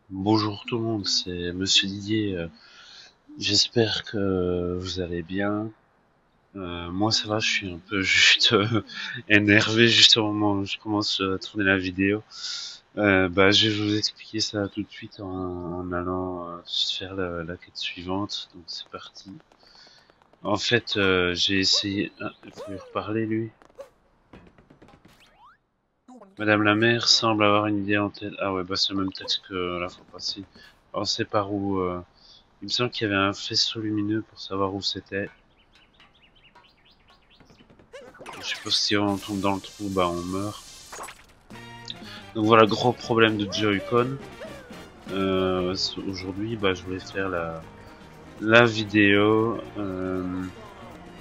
Bonjour tout le monde, c'est Monsieur Didier. J'espère que vous allez bien. Moi ça va, je suis un peu juste énervé juste au moment où je commence à tourner la vidéo. Je vais vous expliquer ça tout de suite en allant faire la quête suivante. Donc c'est parti. En fait, j'ai essayé. Ah, il faut lui reparler lui. Madame la maire semble avoir une idée en tête. Ah ouais, bah c'est le même texte que la fois passée. On sait par où. Il me semble qu'il y avait un faisceau lumineux pour savoir où c'était. Je suppose que si on tombe dans le trou, bah on meurt. Donc voilà, gros problème de Joy-Con. Aujourd'hui, bah je voulais faire la vidéo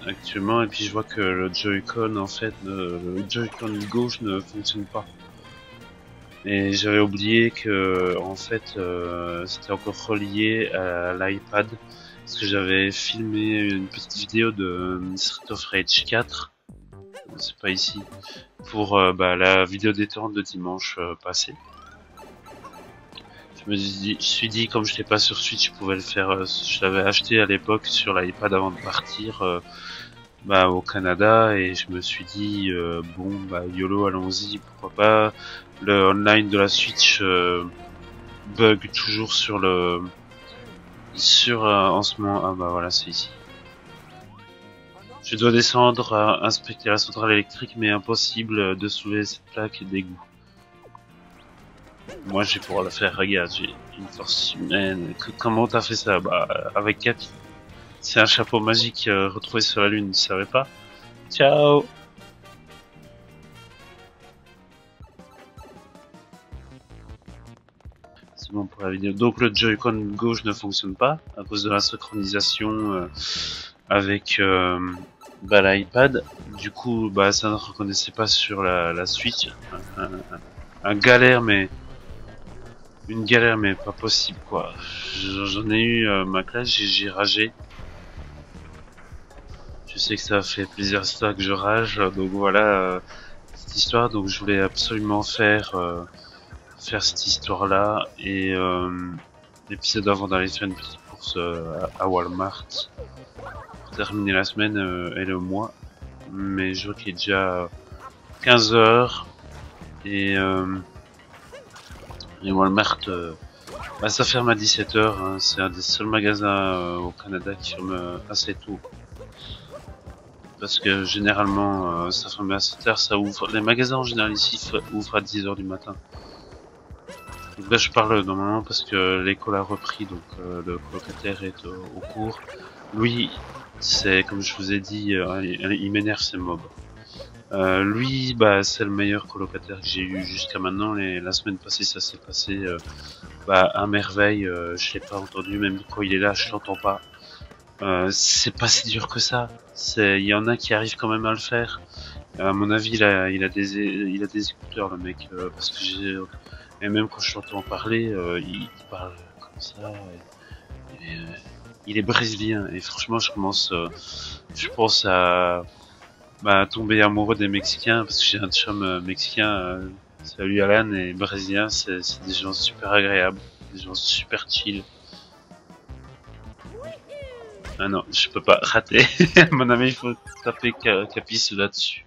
actuellement, et puis je vois que le Joy-Con, en fait, le Joy-Con gauche ne fonctionne pas. Et j'avais oublié que, en fait, c'était encore relié à l'iPad. Parce que j'avais filmé une petite vidéo de Street of Rage 4. C'est pas ici. Pour la vidéo détente de dimanche passé. Je suis dit, comme je n'étais pas sur Switch, je pouvais le faire. Je l'avais acheté à l'époque sur l'iPad avant de partir au Canada, et je me suis dit YOLO, allons-y, pourquoi pas. Le online de la Switch bug toujours en ce moment. Ah bah voilà, c'est ici. Je dois descendre à inspecter la centrale électrique, mais impossible de soulever cette plaque d'égout. Moi, je vais pouvoir le faire. Regarde, j'ai une force humaine. Comment t'as fait ça? Bah, avec Capi. C'est un chapeau magique retrouvé sur la Lune, tu savais pas? Ciao! C'est bon pour la vidéo. Donc le Joy-Con gauche ne fonctionne pas à cause de la synchronisation avec l'iPad. Du coup, bah ça ne reconnaissait pas sur la Switch. Un galère, mais une galère, mais pas possible quoi. J'en ai eu ma classe, j'ai ragé. Je sais que ça a fait plusieurs fois que je rage, donc voilà cette histoire. Donc je voulais absolument faire cette histoire-là, et l'épisode avant d'aller faire une petite course à Walmart pour terminer la semaine et le mois. Mais je vois qu'il est déjà 15 heures, et Walmart ça ferme à 17 heures. Hein. C'est un des seuls magasins au Canada qui ferme assez tôt. Parce que généralement ça ferme à 7 heures, ça ouvre. Les magasins en général ici ouvrent à 10 heures du matin. Donc là je parle normalement parce que l'école a repris, donc le colocataire est au cours. Lui, c'est comme je vous ai dit, il m'énerve ces mobs. Lui, bah c'est le meilleur colocataire que j'ai eu jusqu'à maintenant. La semaine passée ça s'est passé à merveille. Je l'ai pas entendu, même quand il est là je l'entends pas. C'est pas si dur que ça. Il y en a qui arrivent quand même à le faire. À mon avis, il a des écouteurs, le mec, parce que et même quand je l'entends parler, il parle comme ça. Il est brésilien, et franchement, je pense à tomber amoureux des Mexicains, parce que j'ai un chum mexicain. Salut Alan, et brésilien, c'est des gens super agréables, des gens super chill. Ah non, je peux pas rater. Mon ami, il faut taper Capis là-dessus.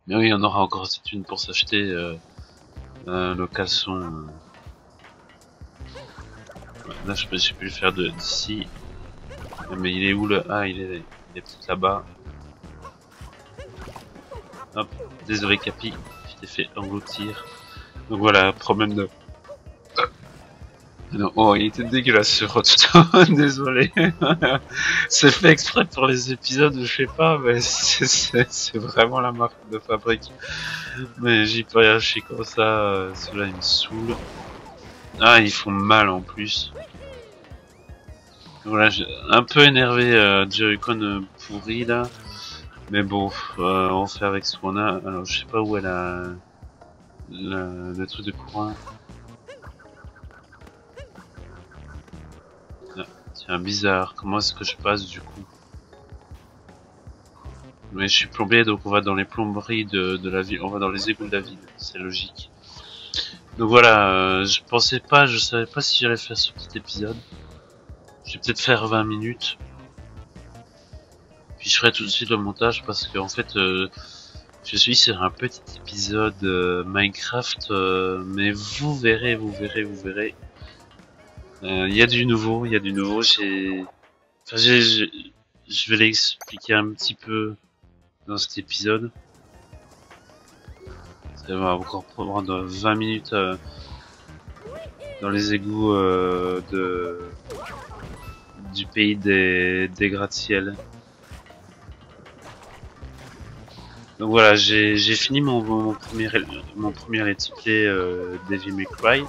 Mais oui, on aura encore cette une pour s'acheter le caleçon. Là, j'ai pu le faire d'ici. Mais il est où le... Ah, il est peut-être là-bas. Hop, désolé Capi, je t'ai fait engloutir. Donc voilà, problème de... Non, oh, il était dégueulasse ce Roadstone, désolé. C'est fait exprès pour les épisodes, je sais pas, mais c'est vraiment la marque de fabrique. Mais j'y peux rien, je suis comme ça, ceux-là ils me saoulent. Ah, ils font mal en plus. Voilà, j'ai un peu énervé Joy-Con pourri là. Mais bon, on fait avec ce qu'on a. Alors je sais pas où est le truc de courant. Ah, Tiens, bizarre, comment est-ce que je passe du coup? Mais je suis plombier, donc on va dans les plomberies de la ville, on va dans les égouts de la ville, c'est logique. Donc voilà, je savais pas si j'allais faire ce petit épisode. Je vais peut-être faire 20 minutes. Puis je ferai tout de suite le montage parce que en fait, je suis sur un petit épisode Minecraft, mais vous verrez, vous verrez, vous verrez. Il y a du nouveau, il y a du nouveau. Enfin, je vais l'expliquer un petit peu dans cet épisode. Ça va encore prendre 20 minutes dans les égouts du pays des gratte-ciel. Donc voilà, j'ai fini mon premier let's play Devil May Cry.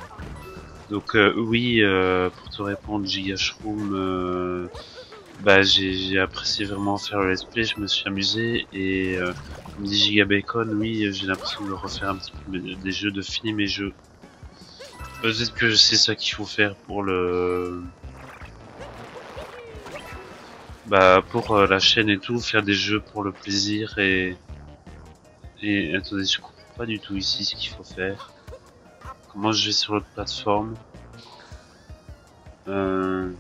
Donc oui, pour te répondre, Gigashroom, bah j'ai apprécié vraiment faire le let's play, je me suis amusé et comme dit Gigabacon, oui, j'ai l'impression de refaire un petit peu des jeux, de finir mes jeux. Peut-être que c'est ça qu'il faut faire pour pour la chaîne et tout, faire des jeux pour le plaisir et attendez, je comprends pas du tout ici ce qu'il faut faire. Comment je vais sur l'autre plateforme? Non.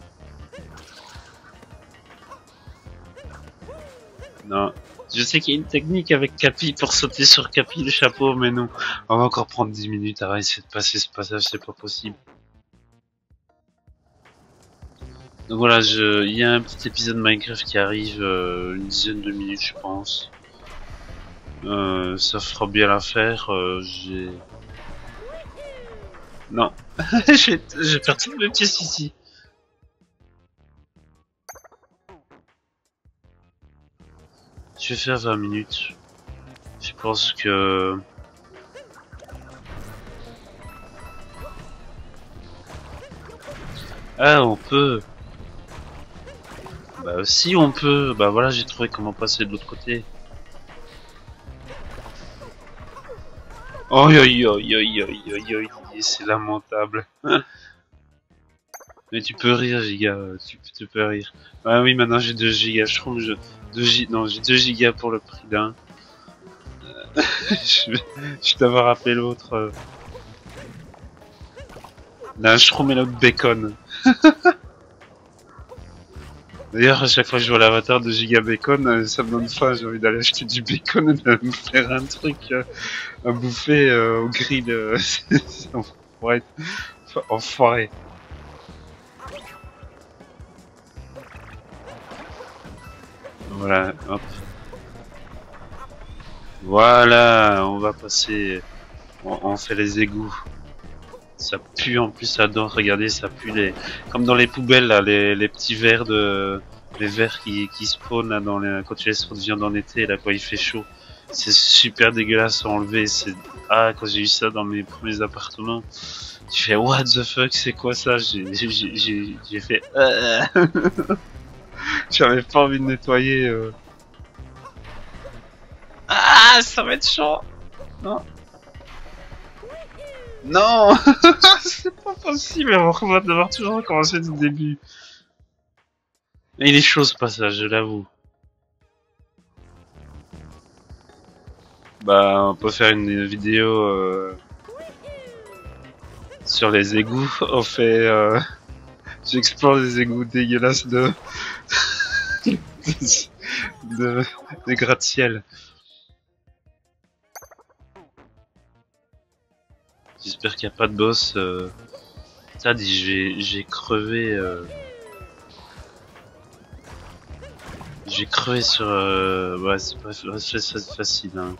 Je sais qu'il y a une technique avec Capi pour sauter sur Capi le chapeau, mais non. On va encore prendre 10 minutes à essayer de passer ce passage, c'est pas possible. Donc voilà, il y a un petit épisode Minecraft qui arrive, une dizaine de minutes je pense. Ça fera bien l'affaire, j'ai... Non, j'ai perdu mes pièces ici. Je vais faire 20 minutes. Je pense que... Ah, on peut... Bah si on peut, bah voilà, j'ai trouvé comment passer de l'autre côté. Oh c'est lamentable. Mais tu peux rire, Giga, tu peux rire. Ah oui, maintenant j'ai 2 gigas, je trouve, non, j'ai 2 gigas pour le prix d'un. Je t'avais rappelé l'autre. Là, je remets l'autre bacon. D'ailleurs, à chaque fois que je vois l'avatar de Giga Bacon, ça me donne faim, j'ai envie d'aller acheter du bacon et de me faire un truc à bouffer au grill. Enfoiré. Voilà, hop. Voilà, on va passer... On fait les égouts. Ça pue en plus là-dedans, regardez, ça pue comme dans les poubelles là, les petits verres les verres qui spawnent là quand tu laisses trop de viande en été là quand il fait chaud. C'est super dégueulasse à enlever, quand j'ai eu ça dans mes premiers appartements, tu fais what the fuck, c'est quoi ça? J'ai fait j'avais pas envie de nettoyer Ah, ça va être chaud. Non. Non. C'est pas possible, on va devoir toujours recommencer du début. Mais il est chaud ce passage, je l'avoue. Bah, on peut faire une vidéo sur les égouts. On fait... J'explore les égouts dégueulasses de gratte-ciel. J'espère qu'il n'y a pas de boss. Ça dit, j'ai crevé. J'ai crevé sur. Ouais, c'est pas facile. Hein.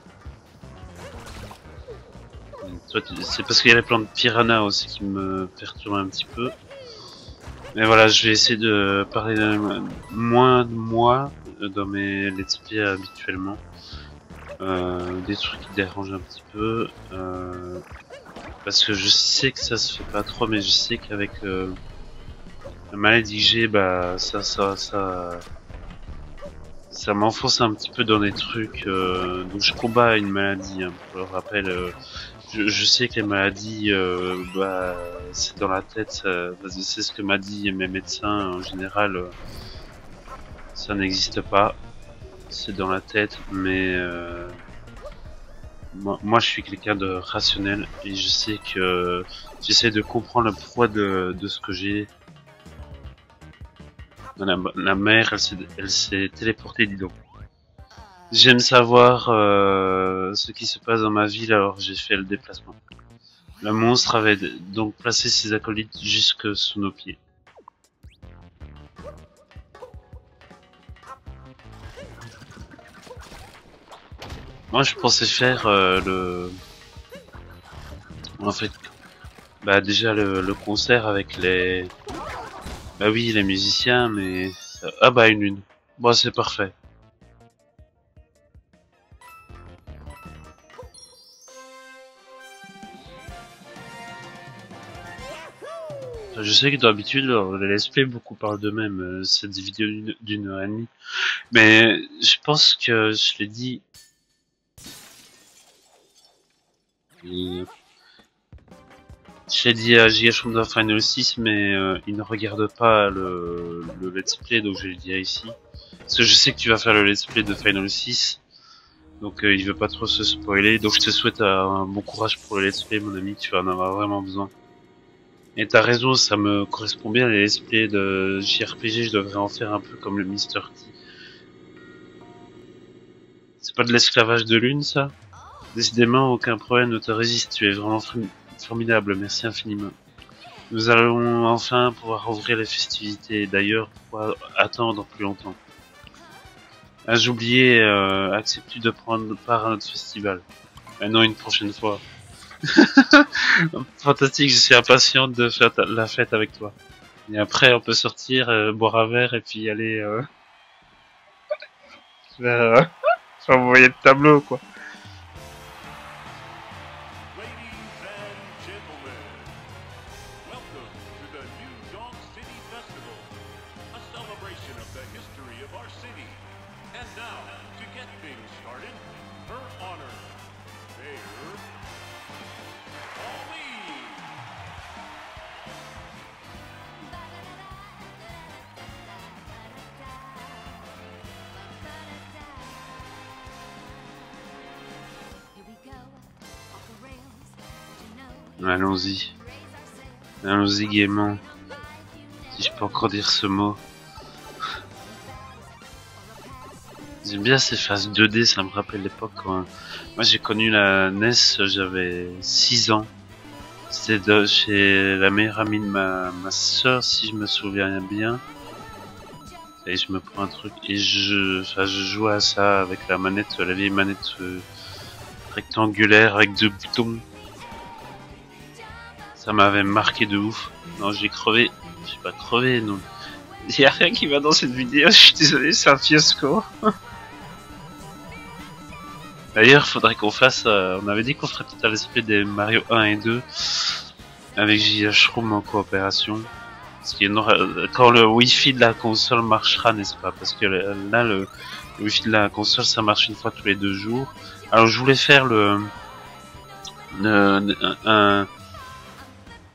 C'est parce qu'il y a les plans de piranha aussi qui me perturbent un petit peu. Mais voilà, je vais essayer de parler moins de moi dans mes let's play habituellement. Des trucs qui dérangent un petit peu. Parce que je sais que ça se fait pas trop, mais je sais qu'avec la maladie que j'ai, bah ça m'enfonce un petit peu dans des trucs. Donc je combats une maladie. Hein. Pour le rappel, Je sais que les maladies, bah, c'est dans la tête, c'est ce que m'a dit mes médecins en général, ça n'existe pas, c'est dans la tête, mais moi je suis quelqu'un de rationnel et je sais que j'essaie de comprendre le poids de ce que j'ai. La mère, elle s'est téléportée, dis donc. J'aime savoir ce qui se passe dans ma ville, alors j'ai fait le déplacement. Le monstre avait donc placé ses acolytes jusque sous nos pieds. Moi je pensais faire En fait, bah déjà le concert avec les... Bah oui, les musiciens, mais... Ah bah une lune. Bon, c'est parfait. Je sais que d'habitude, les let's play, beaucoup parlent d'eux-mêmes. C'est des vidéos d'une heure et demie. Mais je pense que je l'ai dit... Je l'ai dit à Gigashon de Final 6, mais il ne regarde pas le let's play, donc je vais le dire ici. Parce que je sais que tu vas faire le let's play de Final 6, donc il veut pas trop se spoiler, donc je te souhaite un bon courage pour le let's play, mon ami, tu vas en avoir vraiment besoin. Et t'as raison, ça me correspond bien, les let's play de JRPG, je devrais en faire un peu comme le Mr. T. C'est pas de l'esclavage de lune, ça? Décidément, aucun problème ne te résiste, tu es vraiment formidable, merci infiniment. Nous allons enfin pouvoir ouvrir les festivités, d'ailleurs, pourquoi attendre plus longtemps? Ah, j'ai oublié, acceptes-tu de prendre part à notre festival? Non, une prochaine fois. Fantastique, je suis impatiente de faire la fête avec toi. Et après, on peut sortir, boire un verre et puis aller vers... vous voyez le tableau, quoi. Allons-y. Allons-y gaiement. Si je peux encore dire ce mot. J'aime bien ces phases 2D, ça me rappelle l'époque quand... Moi j'ai connu la NES, j'avais 6 ans. C'était chez la meilleure amie de ma soeur, si je me souviens bien. Et je me prends un truc et je jouais à ça avec la manette, la vieille manette rectangulaire avec 2 boutons. Ça m'avait marqué de ouf. Non, j'ai crevé. J'ai pas crevé, non. Il y a rien qui va dans cette vidéo, je suis désolé, c'est un fiasco. D'ailleurs, faudrait qu'on fasse... on avait dit qu'on ferait peut-être l'esprit des Mario 1 et 2 avec JHRoom en coopération. Parce que quand le Wi-Fi de la console marchera, n'est-ce pas? Parce que là, le Wi-Fi de la console, ça marche une fois tous les 2 jours. Alors, je voulais faire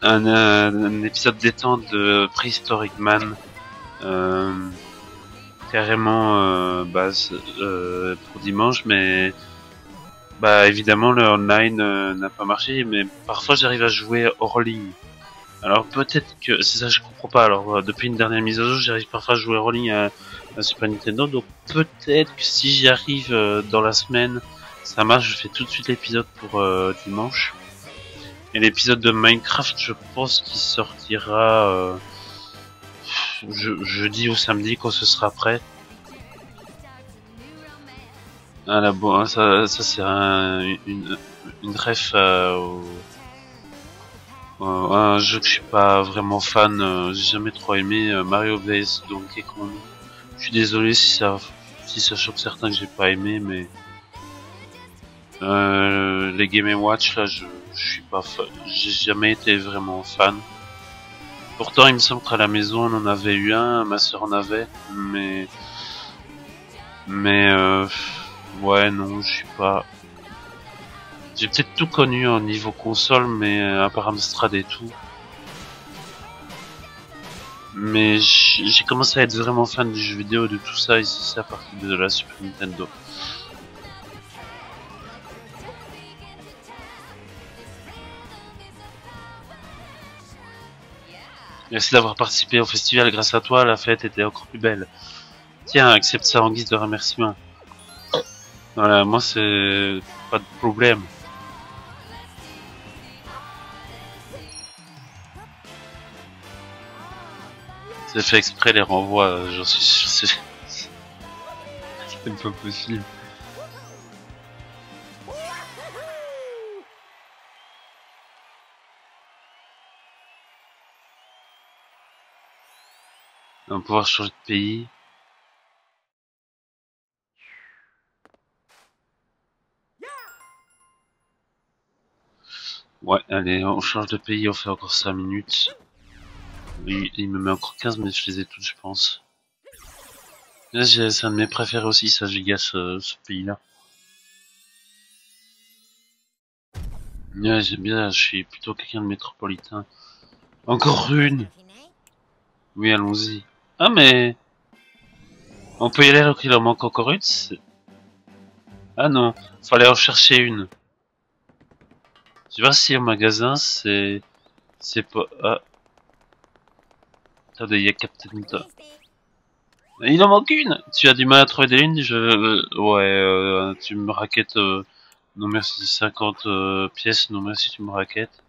un épisode détente de Prehistoric Man. Carrément pour dimanche, mais bah évidemment le online n'a pas marché, mais parfois j'arrive à jouer hors ligne. Alors peut-être que c'est ça je comprends pas. Alors depuis une dernière mise à jour, j'arrive parfois à jouer hors ligne à Super Nintendo, donc peut-être que si j'y arrive dans la semaine, ça marche. Je fais tout de suite l'épisode pour dimanche. Et l'épisode de Minecraft, je pense qu'il sortira jeudi ou samedi quand ce sera prêt. Ah là bon, ça c'est une ref un jeu que je suis pas vraiment fan, j'ai jamais trop aimé, Mario vs Donkey Kong. Je suis désolé si ça choque certains que j'ai pas aimé, mais les Game & Watch là, je suis pas fan, j'ai jamais été vraiment fan. Pourtant, il me semble qu'à la maison on en avait eu un, ma soeur en avait, mais ouais non, je J'ai peut-être tout connu en niveau console, mais à part Amstrad et tout. Mais j'ai commencé à être vraiment fan du jeu vidéo, de tout ça, et c'est à partir de la Super Nintendo. Merci d'avoir participé au festival, grâce à toi, la fête était encore plus belle. Tiens, accepte ça en guise de remerciement. Voilà, moi c'est pas de problème. C'est fait exprès les renvois, j'en suis sûr, c'est pas possible. On va pouvoir changer de pays. Ouais, allez, on change de pays, on fait encore 5 minutes. Il me met encore 15 mais je les ai toutes, je pense. C'est un de mes préférés aussi, ça, giga, ce pays-là. Ouais, j'aime bien, je suis plutôt quelqu'un de métropolitain. Encore une! Oui, allons-y. Ah, mais on peut y aller alors qu'il en manque encore une? Ah non, fallait en chercher une. Je sais pas si au magasin, c'est pas... Ah, attendez, il y a Captain Todd. Il en manque une! Tu as du mal à trouver des lignes? Ouais, tu me raquettes... Non merci, 50 pièces, non merci, tu me raquettes.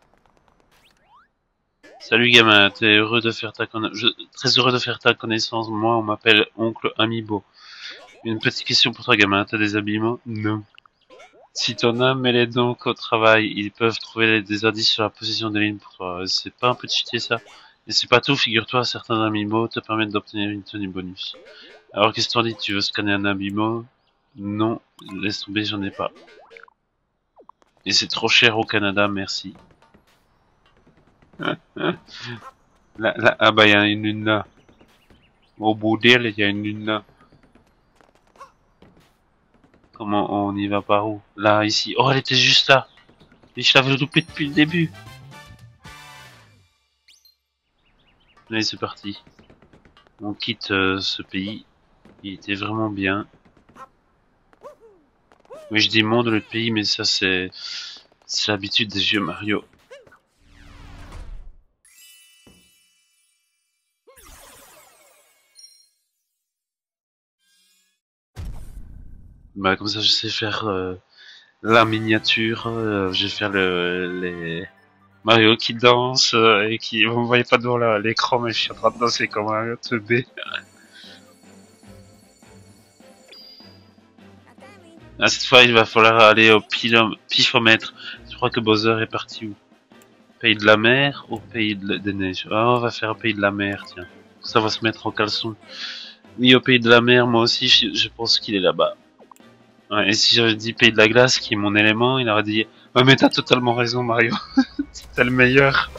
Salut gamin, t'es heureux de faire ta très heureux de faire ta connaissance. Moi, on m'appelle Oncle Amiibo. Une petite question pour toi gamin, t'as des habillements? Non. Si t'en as, mets-les donc au travail. Ils peuvent trouver des indices sur la position des lignes pour toi. C'est pas un peu cheaté ça? Et c'est pas tout, figure-toi, certains amiibo te permettent d'obtenir une tenue bonus. Alors qu'est-ce que t'en dis? Tu veux scanner un amiibo? Non, laisse tomber, j'en ai pas. Et c'est trop cher au Canada, merci. Ah bah il y a une lune là. Au bout d'elle, il y a une lune là. Comment on y va par où? Là, ici. Oh, elle était juste là. Et je l'avais loupé depuis le début. Allez, c'est parti. On quitte ce pays. Il était vraiment bien. Oui, je dis monde, le pays, mais ça c'est l'habitude des vieux Mario. Bah comme ça, je sais faire la miniature. Je vais faire les Mario qui danse et qui. Vous me voyez pas devant l'écran, mais je suis en train de danser comme un teubé. Ah, cette fois, il va falloir aller au pifomètre. Je crois que Bowser est parti où? Pays de la mer ou pays des neiges? Ah, on va faire pays de la mer, tiens. Ça va se mettre en caleçon. Oui, au pays de la mer, moi aussi, je pense qu'il est là-bas. Ouais, et si j'avais dit pays de la glace, qui est mon élément, il aurait dit ouais, mais t'as totalement raison, Mario. T'es le meilleur.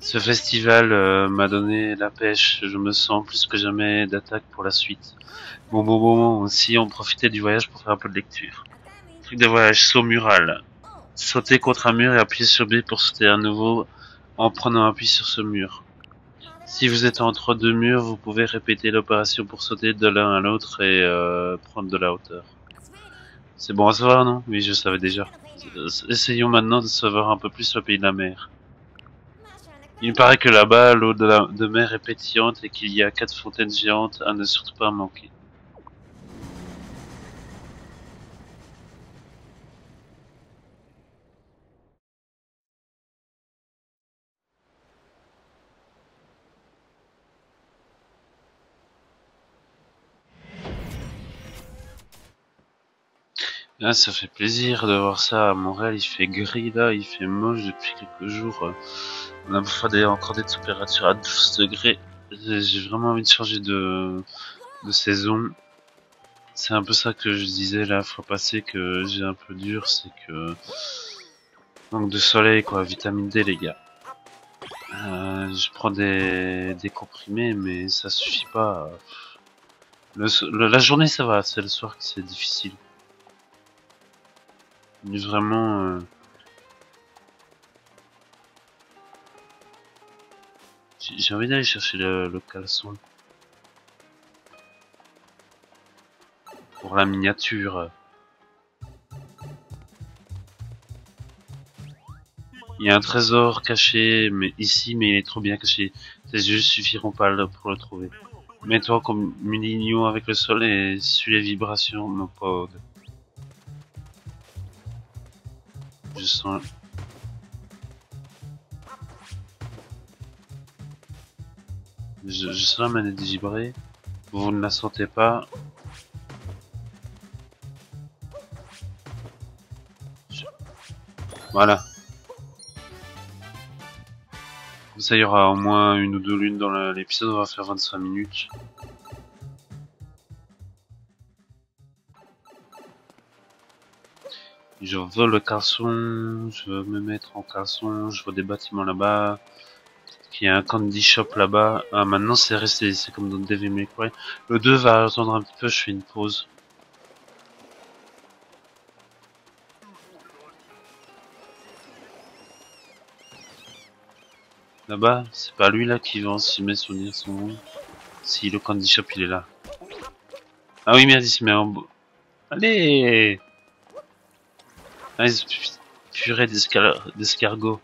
Ce festival m'a donné la pêche. Je me sens plus que jamais d'attaque pour la suite. Bon, aussi on profitait du voyage pour faire un peu de lecture. Truc de voyage, saut mural. Sauter contre un mur et appuyer sur B pour sauter à nouveau en prenant appui sur ce mur. Si vous êtes entre deux murs, vous pouvez répéter l'opération pour sauter de l'un à l'autre et prendre de la hauteur. C'est bon à savoir, non? Oui, je savais déjà. Essayons maintenant de savoir un peu plus le pays de la mer. Il me paraît que là-bas, l'eau de mer est pétillante et qu'il y a 4 fontaines géantes à ne surtout pas manquer. Ah, ça fait plaisir de voir ça à Montréal. Il fait gris là, il fait moche depuis quelques jours. On a parfois encore des températures à 12 degrés. J'ai vraiment envie de changer de saison. C'est un peu ça que je disais la fois passée que j'ai un peu dur, c'est que manque de soleil quoi, vitamine D les gars. Je prends des comprimés mais ça suffit pas. La journée ça va, c'est le soir que c'est difficile. Mais vraiment, j'ai envie d'aller chercher le caleçon pour la miniature. Il y a un trésor caché, mais ici, mais il est trop bien caché. Tes yeux suffiront pas pour le trouver. Mets-toi comme mignon avec le sol et suis les vibrations, mon pote. Je sens, je sens la manette vibrer. Vous ne la sentez pas. Voilà. Ça, il y aura au moins une ou deux lunes dans l'épisode. On va faire 25 minutes. Je veux le caleçon. Je veux me mettre en caleçon. Je vois des bâtiments là-bas. Il y a un candy shop là-bas. Ah, maintenant c'est resté, c'est comme dans Devil May Cry. Le 2 va attendre un petit peu, je fais une pause. Là-bas, c'est pas lui là qui vend si mes souvenirs sont bons. Si, le candy shop il est là. Ah oui, merde, il se met en... Allez! Ah, purée d'escargot.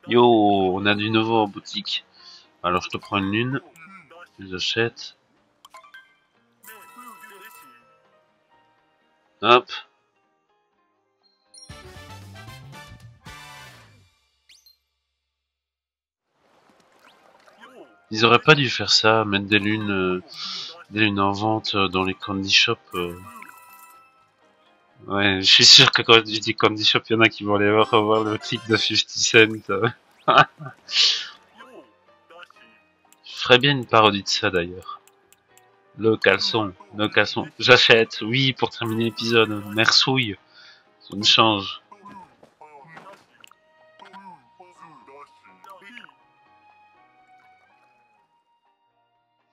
Yo, on a du nouveau en boutique. Alors je te prends une lune. Je l'achète. Hop. Ils auraient pas dû faire ça, mettre des lunes en vente dans les candy shops. Ouais, je suis sûr que quand je dis candy shop, il y en a qui vont aller revoir le clip de 50 Cent. Je ferais bien une parodie de ça d'ailleurs. Le caleçon, le caleçon. J'achète, oui, pour terminer l'épisode. Mersouille, ça me change.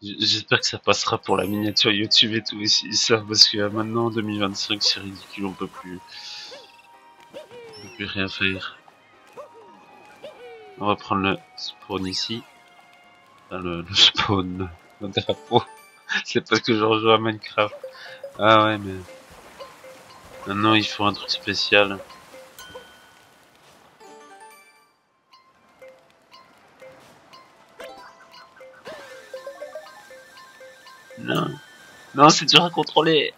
J'espère que ça passera pour la miniature YouTube et tout ici, ça, parce que maintenant, en 2025, c'est ridicule, on peut plus rien faire. On va prendre le spawn ici. Enfin, le spawn, le drapeau. C'est parce que je rejoue à Minecraft. Ah ouais, mais maintenant il faut un truc spécial. Non, non, c'est dur à contrôler.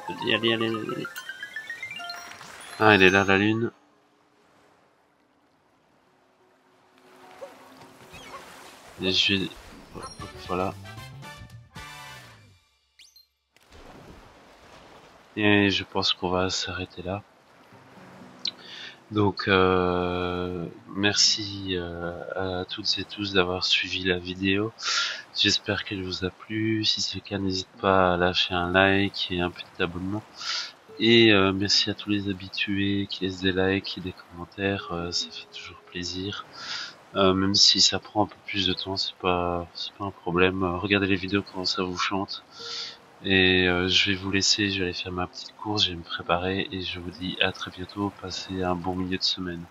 Allez, allez, allez, allez. Ah, elle est là, la lune. Et je vais... Voilà. Et je pense qu'on va s'arrêter là. Donc, merci à toutes et tous d'avoir suivi la vidéo. J'espère qu'elle vous a plu. Si c'est le cas, n'hésite pas à lâcher un like et un petit abonnement. Et merci à tous les habitués qui laissent des likes et des commentaires, ça fait toujours plaisir. Même si ça prend un peu plus de temps, c'est pas un problème. Regardez les vidéos quand ça vous chante. Et je vais vous laisser, je vais aller faire ma petite course, je vais me préparer et je vous dis à très bientôt. Passez un bon milieu de semaine.